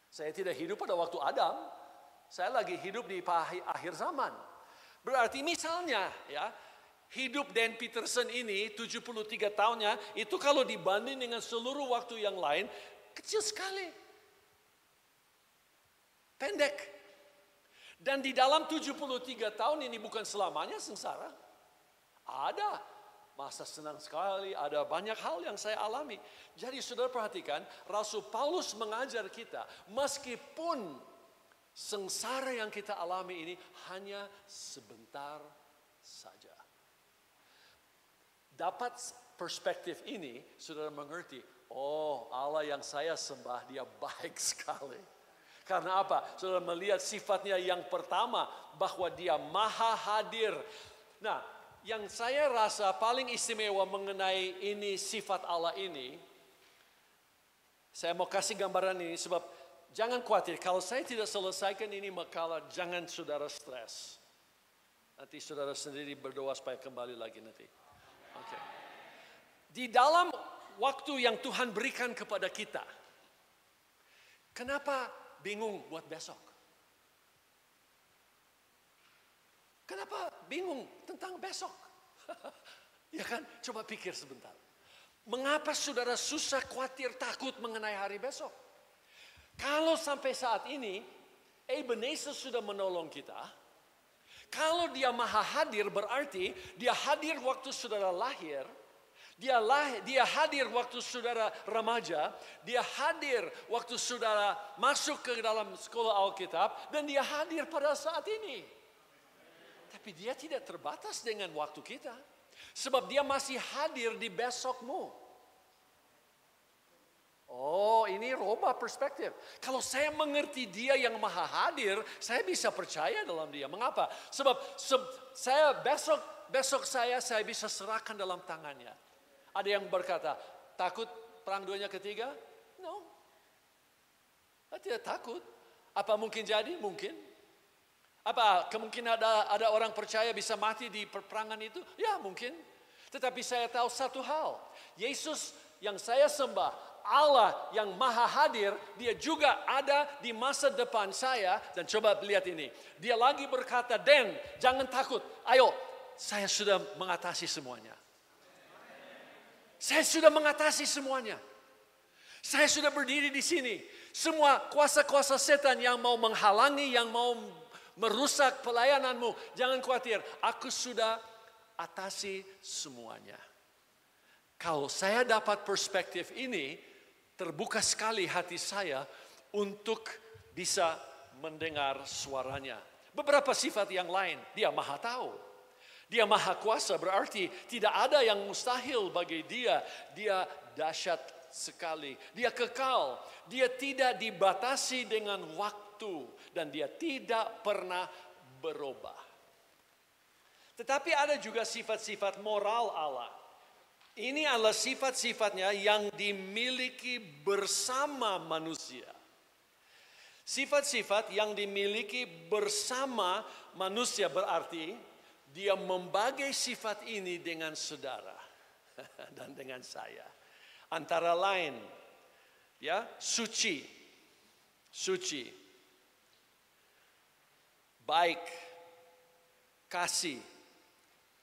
Saya tidak hidup pada waktu Adam. Saya lagi hidup di akhir zaman. Berarti misalnya ya, hidup Dan Peterson ini 73 tahunnya, itu kalau dibanding dengan seluruh waktu yang lain, kecil sekali. Pendek. Dan di dalam 73 tahun ini bukan selamanya sengsara. Ada masa senang sekali, ada banyak hal yang saya alami. Jadi saudara perhatikan, Rasul Paulus mengajar kita, meskipun sengsara yang kita alami ini hanya sebentar saja. Dapat perspektif ini, saudara mengerti, oh Allah yang saya sembah, dia baik sekali. Karena apa? Saudara melihat sifatnya yang pertama, bahwa dia maha hadir. Nah, yang saya rasa paling istimewa mengenai ini, sifat Allah ini, saya mau kasih gambaran ini sebab jangan khawatir, kalau saya tidak selesaikan ini makalah, jangan saudara stres. Nanti saudara sendiri berdoa supaya kembali lagi nanti. Okay. Di dalam waktu yang Tuhan berikan kepada kita, kenapa bingung buat besok? Kenapa bingung tentang besok? Ya kan? Coba pikir sebentar. Mengapa saudara susah, khawatir, takut mengenai hari besok? Kalau sampai saat ini, Ebenezer sudah menolong kita. Kalau dia maha hadir berarti dia hadir waktu saudara lahir. Dia hadir waktu saudara remaja. Dia hadir waktu saudara masuk ke dalam sekolah Alkitab. Dan dia hadir pada saat ini. Tapi dia tidak terbatas dengan waktu kita. Sebab dia masih hadir di besokmu. Oh, ini rubah perspektif. Kalau saya mengerti dia yang maha hadir, saya bisa percaya dalam dia. Mengapa? Sebab saya besok saya bisa serahkan dalam tangannya. Ada yang berkata, takut perang dunia ketiga? No. Saya tidak takut. Apa mungkin jadi? Mungkin. Apa kemungkinan ada orang percaya bisa mati di peperangan itu? Ya, mungkin. Tetapi saya tahu satu hal. Yesus yang saya sembah, Allah yang maha hadir, dia juga ada di masa depan saya. Dan coba lihat ini. Dia lagi berkata, Dan, jangan takut. Ayo, saya sudah mengatasi semuanya. Saya sudah mengatasi semuanya. Saya sudah berdiri di sini. Semua kuasa-kuasa setan yang mau menghalangi, yang mau merusak pelayananmu, jangan khawatir. Aku sudah atasi semuanya. Kalau saya dapat perspektif ini, terbuka sekali hati saya untuk bisa mendengar suaranya. Beberapa sifat yang lain, dia maha tahu. Dia maha kuasa, berarti tidak ada yang mustahil bagi dia. Dia dahsyat sekali. Dia kekal. Dia tidak dibatasi dengan waktu. Dan dia tidak pernah berubah. Tetapi ada juga sifat-sifat moral Allah. Ini adalah sifat-sifatnya yang dimiliki bersama manusia. Sifat-sifat yang dimiliki bersama manusia berarti dia membagi sifat ini dengan saudara dan dengan saya. Antara lain, ya, suci, baik, kasih,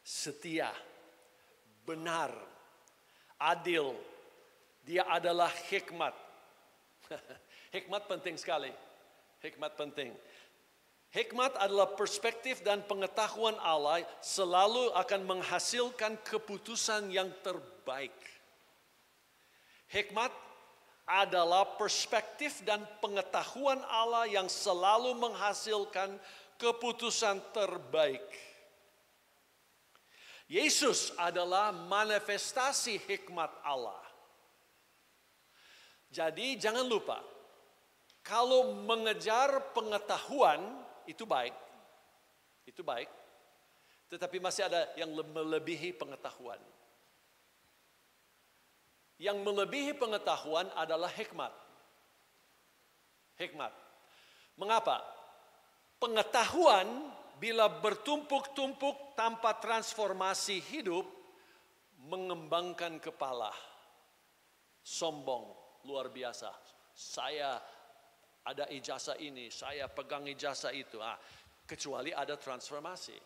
setia, benar, adil. Dia adalah hikmat. Hikmat penting sekali. Hikmat penting. Hikmat adalah perspektif dan pengetahuan Allah selalu akan menghasilkan keputusan yang terbaik. Hikmat adalah perspektif dan pengetahuan Allah yang selalu menghasilkan keputusan terbaik. Yesus adalah manifestasi hikmat Allah. Jadi jangan lupa, kalau mengejar pengetahuan itu baik, tetapi masih ada yang melebihi pengetahuan. Yang melebihi pengetahuan adalah hikmat. Hikmat. Mengapa? Pengetahuan bila bertumpuk-tumpuk tanpa transformasi hidup mengembangkan kepala. Sombong, luar biasa. Saya ada ijazah ini, saya pegang ijazah itu. Kecuali ada transformasi.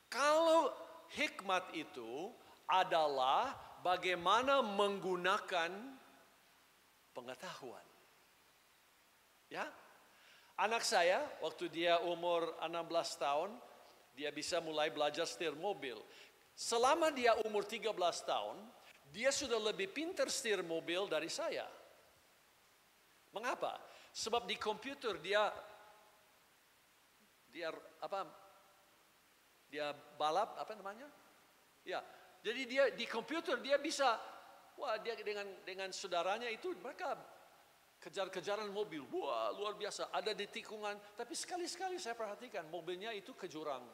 Kalau hikmat itu adalah bagaimana menggunakan pengetahuan. Ya, anak saya waktu dia umur 16 tahun, dia bisa mulai belajar setir mobil. Selama dia umur 13 tahun, dia sudah lebih pintar setir mobil dari saya. Mengapa? Sebab di komputer dia balap Ya, jadi dia di komputer dia bisa dia dengan saudaranya itu mereka kejar-kejaran mobil. Wah, luar biasa. Ada di tikungan, tapi sekali-sekali saya perhatikan mobilnya itu ke jurang.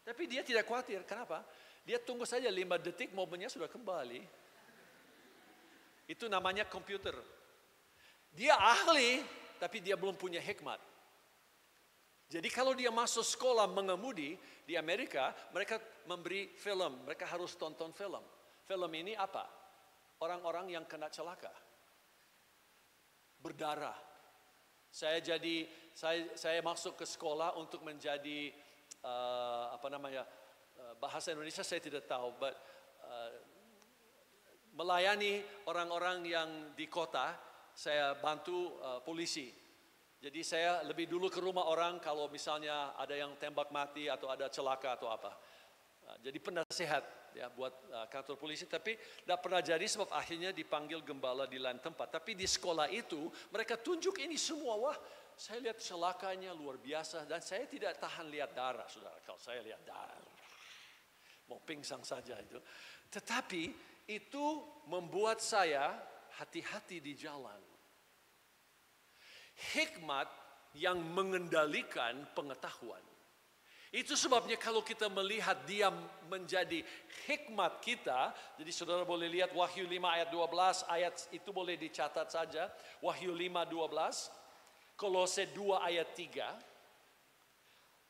Tapi dia tidak khawatir. Kenapa? Dia tunggu saja 5 detik mobilnya sudah kembali. Itu namanya komputer. Dia ahli, tapi dia belum punya hikmat. Jadi kalau dia masuk sekolah mengemudi di Amerika, mereka memberi film, mereka harus tonton film. Film ini apa? Orang-orang yang kena celaka, berdarah. Saya masuk ke sekolah untuk menjadi bahasa Indonesia saya tidak tahu, but melayani orang-orang yang di kota. Saya bantu polisi. Jadi saya lebih dulu ke rumah orang kalau misalnya ada yang tembak mati atau ada celaka atau apa. Jadi penasehat ya buat kantor polisi, tapi tidak pernah jadi sebab akhirnya dipanggil gembala di lain tempat. Tapi di sekolah itu mereka tunjuk ini semua. Wah, saya lihat celakanya luar biasa dan saya tidak tahan lihat darah, saudara. Kalau saya lihat darah, mau pingsan saja itu. Tetapi itu membuat saya hati-hati di jalan. Hikmat yang mengendalikan pengetahuan. Itu sebabnya kalau kita melihat dia menjadi hikmat kita, jadi saudara boleh lihat Wahyu 5 ayat 12, ayat itu boleh dicatat saja. Wahyu 5:12, Kolose 2 ayat 3.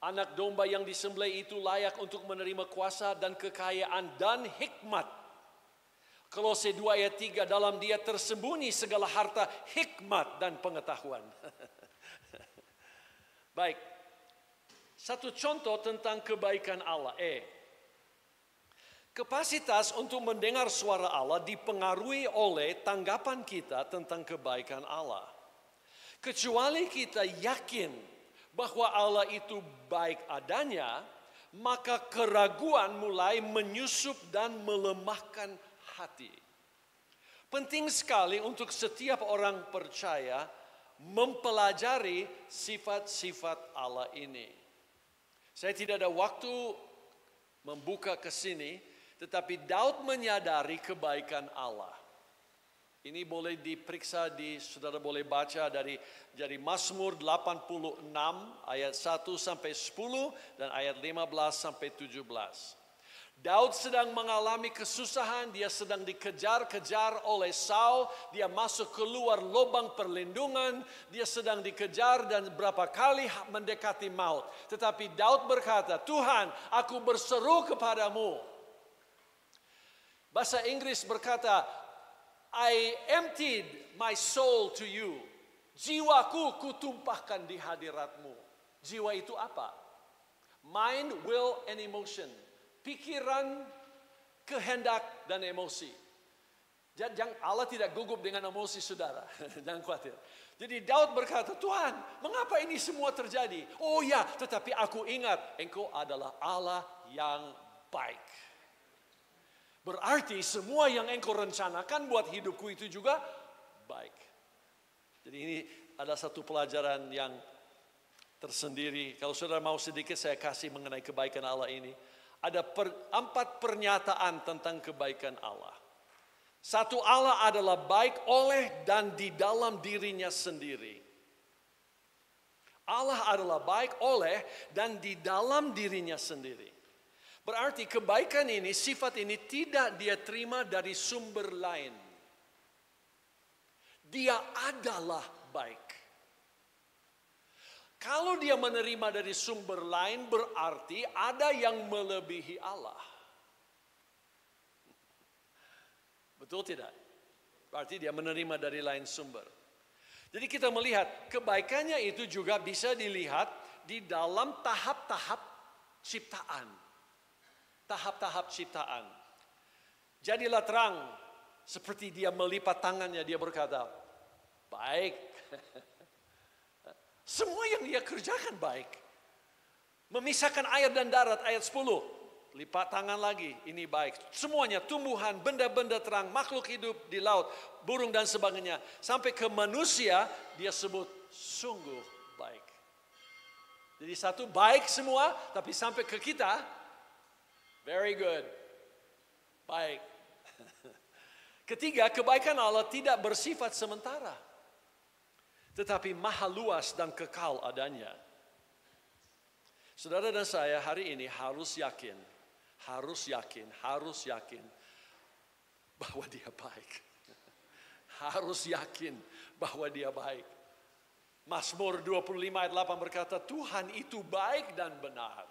Anak domba yang disembelih itu layak untuk menerima kuasa dan kekayaan dan hikmat. Kolose 2 ayat 3, dalam dia tersembunyi segala harta, hikmat dan pengetahuan. Baik, satu contoh tentang kebaikan Allah. Kapasitas untuk mendengar suara Allah dipengaruhi oleh tanggapan kita tentang kebaikan Allah. Kecuali kita yakin bahwa Allah itu baik adanya, maka keraguan mulai menyusup dan melemahkan hati. Penting sekali untuk setiap orang percaya mempelajari sifat-sifat Allah ini. Saya tidak ada waktu membuka ke sini, tetapi Daud menyadari kebaikan Allah. Ini boleh diperiksa, saudara boleh baca dari Mazmur 86 ayat 1 sampai 10 dan ayat 15 sampai 17. Daud sedang mengalami kesusahan, dia sedang dikejar-kejar oleh Saul, dia masuk keluar lubang perlindungan, dia sedang dikejar dan berapa kali mendekati maut. Tetapi Daud berkata, Tuhan, aku berseru kepadamu. Bahasa Inggris berkata, I emptied my soul to you. Jiwaku kutumpahkan di hadiratmu. Jiwa itu apa? Mind, will, and emotion. Pikiran, kehendak, dan emosi. Allah tidak gugup dengan emosi saudara. Jangan khawatir. Jadi Daud berkata, Tuhan, mengapa ini semua terjadi? Oh ya, tetapi aku ingat, Engkau adalah Allah yang baik. Berarti semua yang Engkau rencanakan buat hidupku itu juga baik. Jadi ini ada satu pelajaran yang tersendiri. Kalau saudara mau sedikit saya kasih mengenai kebaikan Allah ini. Ada 4 pernyataan tentang kebaikan Allah. Satu, Allah adalah baik oleh dan di dalam dirinya sendiri. Allah adalah baik oleh dan di dalam dirinya sendiri. Berarti kebaikan ini, sifat ini tidak dia terima dari sumber lain. Dia adalah baik. Kalau dia menerima dari sumber lain berarti ada yang melebihi Allah. Betul tidak? Berarti dia menerima dari lain sumber. Jadi kita melihat kebaikannya itu juga bisa dilihat di dalam tahap-tahap ciptaan. Tahap-tahap ciptaan. Jadilah terang seperti dia melipat tangannya, dia berkata, baik. Semua yang dia kerjakan baik. Memisahkan air dan darat, ayat 10. Lipat tangan lagi, ini baik. Semuanya, tumbuhan, benda-benda terang, makhluk hidup di laut, burung dan sebagainya. Sampai ke manusia, dia sebut sungguh baik. Jadi satu, baik semua, tapi sampai ke kita, very good, baik. Ketiga, kebaikan Allah tidak bersifat sementara. Tetapi maha luas dan kekal adanya. Saudara dan saya hari ini harus yakin bahwa dia baik. Harus yakin bahwa dia baik. Mazmur 25 ayat 8 berkata, Tuhan itu baik dan benar.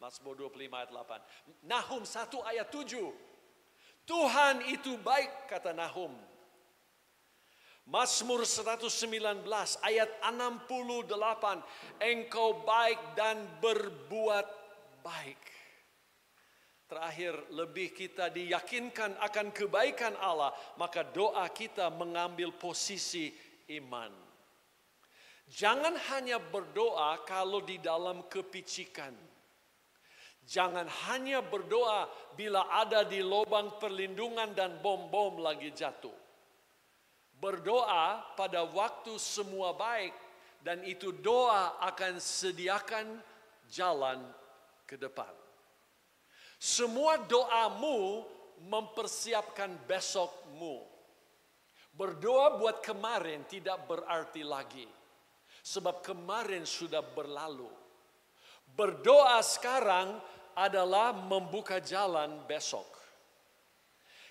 Mazmur 25 ayat 8. Nahum 1 ayat 7. Tuhan itu baik, kata Nahum. Mazmur 119 ayat 68. Engkau baik dan berbuat baik. Terakhir, lebih kita diyakinkan akan kebaikan Allah, maka doa kita mengambil posisi iman. Jangan hanya berdoa kalau di dalam kepicikan. Jangan hanya berdoa bila ada di lubang perlindungan dan bom-bom lagi jatuh. Berdoa pada waktu semua baik, dan itu doa akan sediakan jalan ke depan. Semua doamu mempersiapkan besokmu. Berdoa buat kemarin tidak berarti lagi. Sebab kemarin sudah berlalu. Berdoa sekarang adalah membuka jalan besok.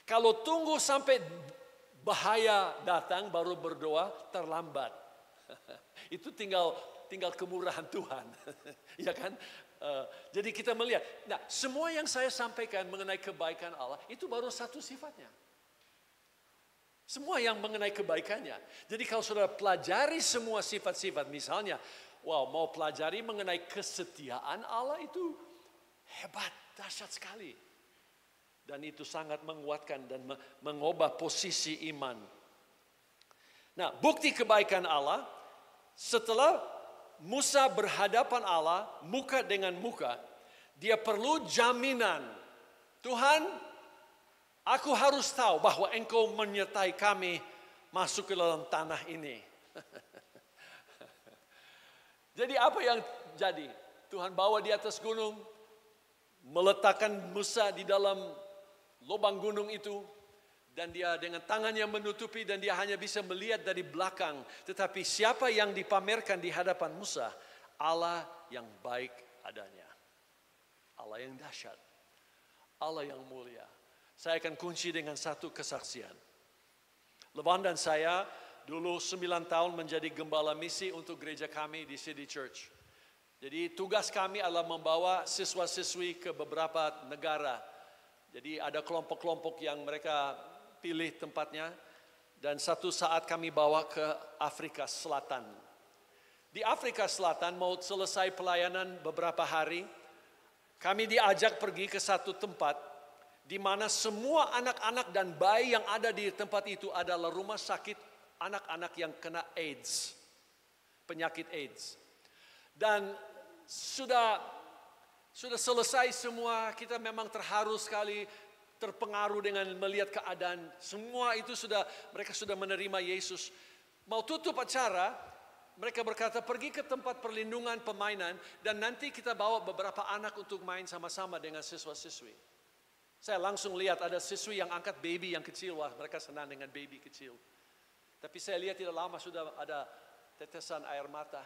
Kalau tunggu sampai bahaya datang baru berdoa, terlambat. Itu tinggal kemurahan Tuhan. Ya kan? Jadi kita melihat, nah semua yang saya sampaikan mengenai kebaikan Allah itu baru satu sifatnya. Semua yang mengenai kebaikannya. Jadi kalau saudara pelajari semua sifat-sifat, misalnya, mau pelajari mengenai kesetiaan Allah itu hebat, dahsyat sekali. Dan itu sangat menguatkan dan mengubah posisi iman. Nah, bukti kebaikan Allah setelah Musa berhadapan Allah, muka dengan muka, dia perlu jaminan. Tuhan, aku harus tahu bahwa Engkau menyertai kami masuk ke dalam tanah ini. Jadi apa yang jadi? Tuhan bawa di atas gunung, meletakkan Musa di dalam lubang gunung itu, dan dia dengan tangannya menutupi dan dia hanya bisa melihat dari belakang. Tetapi siapa yang dipamerkan di hadapan Musa? Allah yang baik adanya. Allah yang dahsyat. Allah yang mulia. Saya akan kunci dengan satu kesaksian. Levan dan saya dulu 9 tahun menjadi gembala misi untuk gereja kami di City Church. Jadi tugas kami adalah membawa siswa-siswi ke beberapa negara. Jadi ada kelompok-kelompok yang mereka pilih tempatnya, dan satu saat kami bawa ke Afrika Selatan. Di Afrika Selatan mau selesai pelayanan beberapa hari, kami diajak pergi ke satu tempat di mana semua anak-anak dan bayi yang ada di tempat itu adalah rumah sakit anak-anak yang kena AIDS, penyakit AIDS. Dan sudah selesai semua, kita memang terharu sekali, terpengaruh dengan melihat keadaan. Semua itu mereka sudah menerima Yesus. Mau tutup acara, mereka berkata pergi ke tempat perlindungan permainan dan nanti kita bawa beberapa anak untuk main sama-sama dengan siswa-siswi. Saya langsung lihat ada siswi yang angkat baby yang kecil, wah mereka senang dengan baby kecil. Tapi saya lihat tidak lama sudah ada tetesan air mata.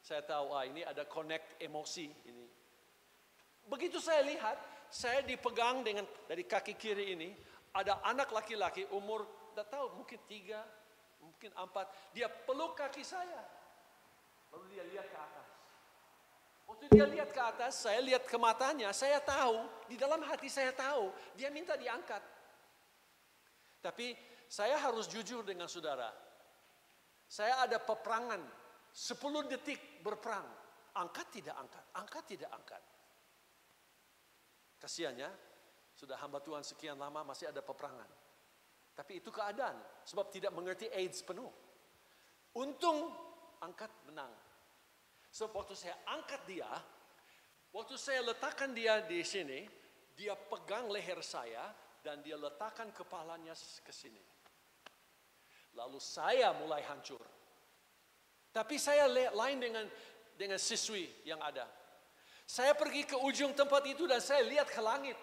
Saya tahu, ini ada connect emosi ini. Begitu saya lihat, saya dipegang dari kaki kiri ini, ada anak laki-laki umur, tidak tahu mungkin 3, mungkin 4, dia peluk kaki saya. Lalu dia lihat ke atas. Waktu dia lihat ke atas, saya lihat ke matanya, saya tahu, di dalam hati saya tahu, dia minta diangkat. Tapi saya harus jujur dengan saudara. Saya ada peperangan, 10 detik berperang. Angkat tidak angkat, angkat tidak angkat. Kasiannya, sudah hamba Tuhan sekian lama masih ada peperangan. Tapi itu keadaan, sebab tidak mengerti AIDS penuh. Untung angkat menang. Sebab waktu saya angkat dia, waktu saya letakkan dia di sini, dia pegang leher saya dan dia letakkan kepalanya ke sini. Lalu saya mulai hancur. Tapi saya lain dengan siswi yang ada. Saya pergi ke ujung tempat itu dan saya lihat ke langit.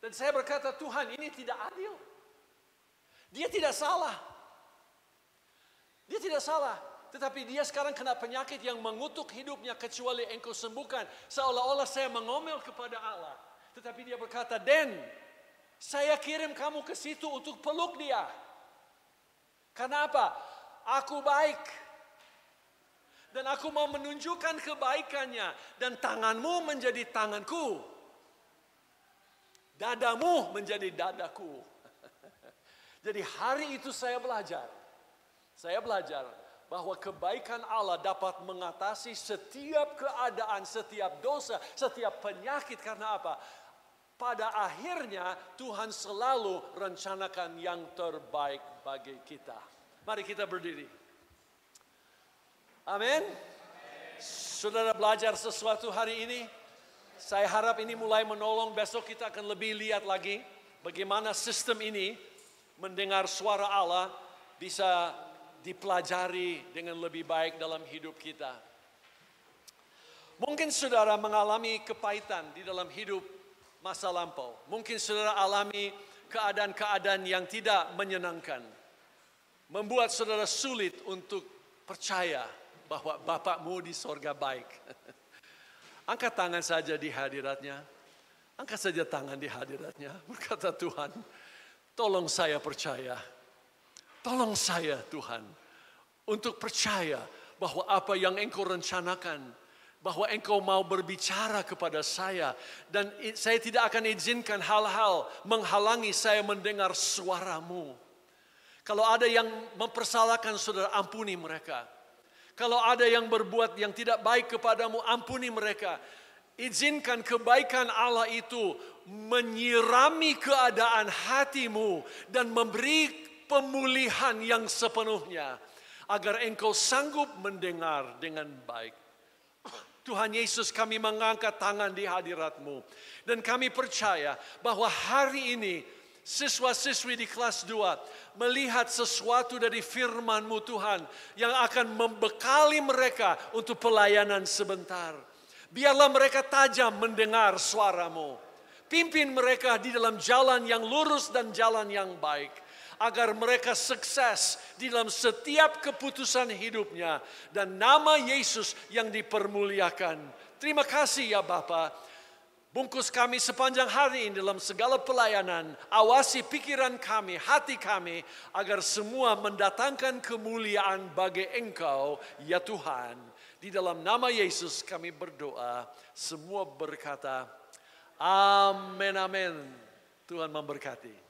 Dan saya berkata, Tuhan ini tidak adil. Dia tidak salah. Dia tidak salah. Tetapi dia sekarang kena penyakit yang mengutuk hidupnya kecuali Engkau sembuhkan. Seolah-olah saya mengomel kepada Allah. Tetapi dia berkata, Den, saya kirim kamu ke situ untuk peluk dia. Karena apa? Aku baik. Dan aku mau menunjukkan kebaikannya. Dan tanganmu menjadi tanganku. Dadamu menjadi dadaku. Jadi hari itu saya belajar. Saya belajar bahwa kebaikan Allah dapat mengatasi setiap keadaan, setiap dosa, setiap penyakit. Karena apa? Pada akhirnya Tuhan selalu rencanakan yang terbaik bagi kita. Mari kita berdiri. Amin. Saudara belajar sesuatu hari ini. Saya harap ini mulai menolong. Besok kita akan lebih lihat lagi bagaimana sistem ini mendengar suara Allah bisa dipelajari dengan lebih baik dalam hidup kita. Mungkin saudara mengalami kepahitan di dalam hidup masa lampau. Mungkin saudara alami keadaan-keadaan yang tidak menyenangkan. Membuat saudara sulit untuk percaya bahwa Bapakmu di sorga baik. Angkat tangan saja di hadiratnya. Angkat saja tangan di hadiratnya. Berkata Tuhan, tolong saya percaya. Tolong saya Tuhan. Untuk percaya bahwa apa yang Engkau rencanakan. Bahwa Engkau mau berbicara kepada saya. Dan saya tidak akan izinkan hal-hal menghalangi saya mendengar suara-Mu. Kalau ada yang mempersalahkan saudara, ampuni mereka. Kalau ada yang berbuat yang tidak baik kepadamu, ampuni mereka. Izinkan kebaikan Allah itu menyirami keadaan hatimu dan memberi pemulihan yang sepenuhnya. Agar engkau sanggup mendengar dengan baik. Tuhan Yesus, kami mengangkat tangan di hadirat-Mu. Dan kami percaya bahwa hari ini siswa-siswi di kelas 2 melihat sesuatu dari firman-Mu Tuhan yang akan membekali mereka untuk pelayanan sebentar. Biarlah mereka tajam mendengar suara-Mu. Pimpin mereka di dalam jalan yang lurus dan jalan yang baik. Agar mereka sukses di dalam setiap keputusan hidupnya. Dan nama Yesus yang dipermuliakan. Terima kasih ya Bapa. Bungkus kami sepanjang hari ini dalam segala pelayanan. Awasi pikiran kami, hati kami. Agar semua mendatangkan kemuliaan bagi Engkau, ya Tuhan. Di dalam nama Yesus kami berdoa. Semua berkata, amin, amin. Tuhan memberkati.